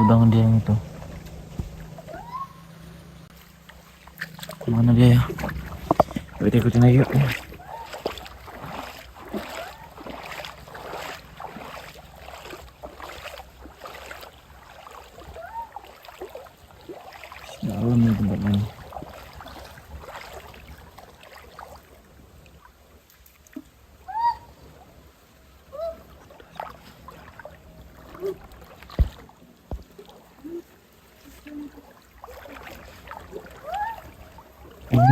gudang dia yang itu. Kemana dia ya? Kita ikutin aja yuk. Dalam nih tempatnya nih.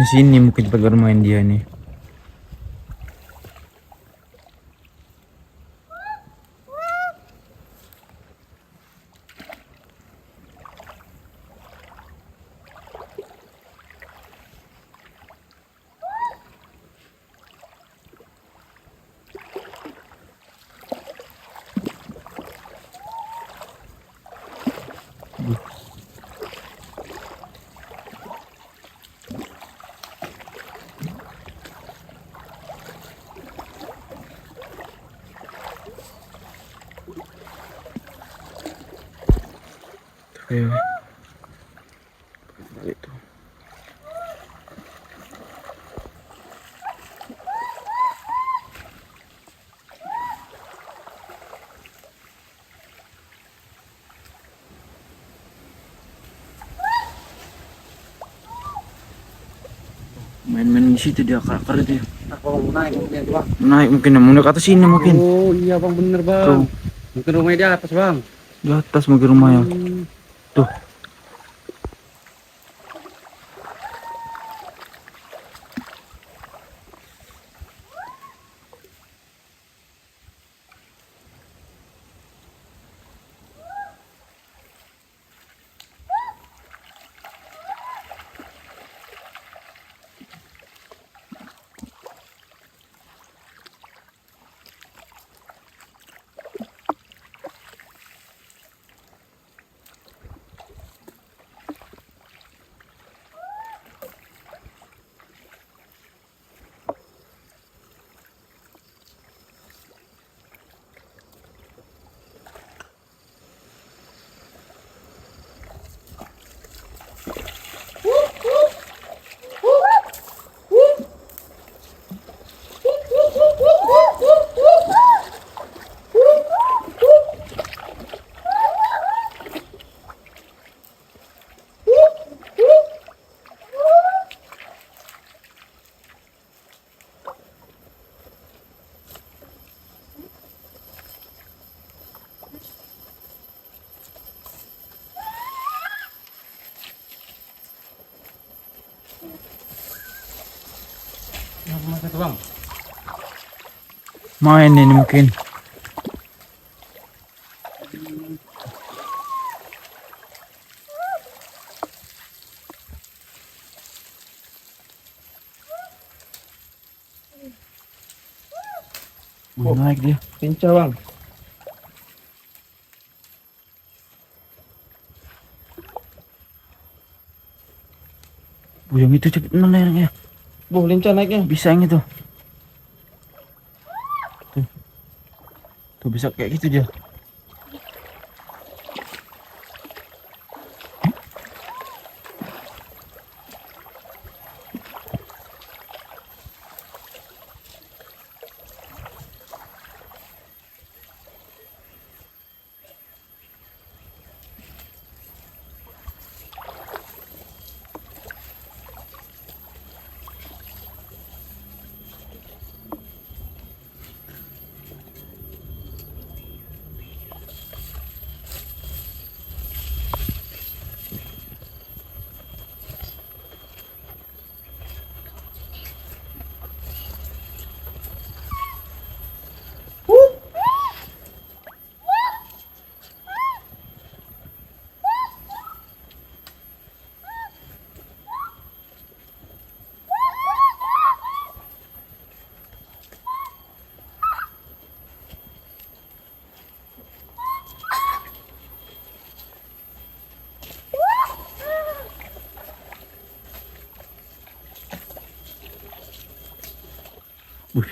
Di sini mungkin tempat bermain dia nih. Oke. Itu. Main-main di situ dia akar itu ya. Aku mau naik mungkin bang. Naik mungkin, mau naik ke atas sini mungkin. Oh iya bang, bener bang. Tuh. Mungkin rumahnya di atas bang. Di atas mungkin rumahnya. Tuh. Rumah itu bang. Main ini mungkin. Naik dia. Pincah bang. Yang itu cepet naiknya. Lincah naiknya. Bisa yang itu. Tuh. Tuh bisa kayak gitu dia.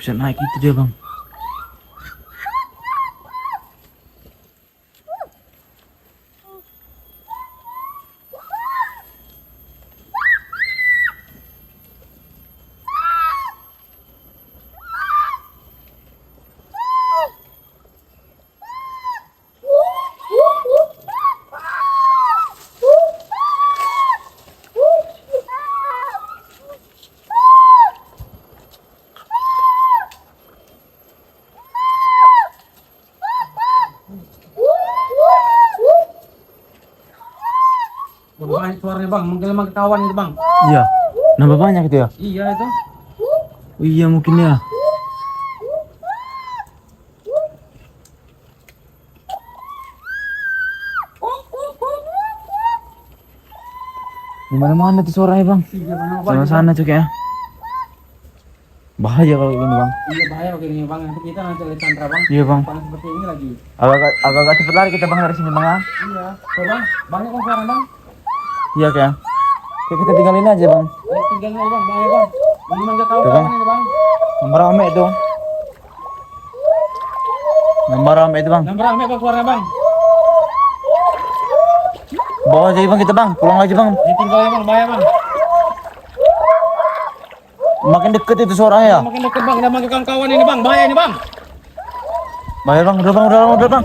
Bisa naik itu dia bang. Berbahaya suaranya bang, menggema kawan itu bang. Iya. Nambah banyak itu ya? Iya itu. Oh iya mungkin ya. Di mana-mana tuh suaranya bang. Iya bang. Sana sana tuh kayaknya. Bahaya kalau gini bang. Iya bahaya begini bang. Nanti kita nanti lihat Chandra bang. Iya bang. Panas seperti ini lagi. Agak cepet lari kita bang dari sini bang ya. Iya. Tuh bang, banyak bang sekarang bang. Iya kayak. Kayak kita tinggalin aja bang. Ayo tinggal aja bang, bahaya bang. Ini mangga Tuh, kawan Bang. ini bang. Nambah rame itu. Nambah rame itu bang. Yang beramai bang suaranya bang. Bawa aja bang kita bang. Pulang aja bang. Ini tinggal aja bang, bahaya bang. Makin deket itu suaranya ya. Makin dekat bang, kita manggil kawan-kawan ini bang, bahaya ini bang. Bahaya bang. Udah bang.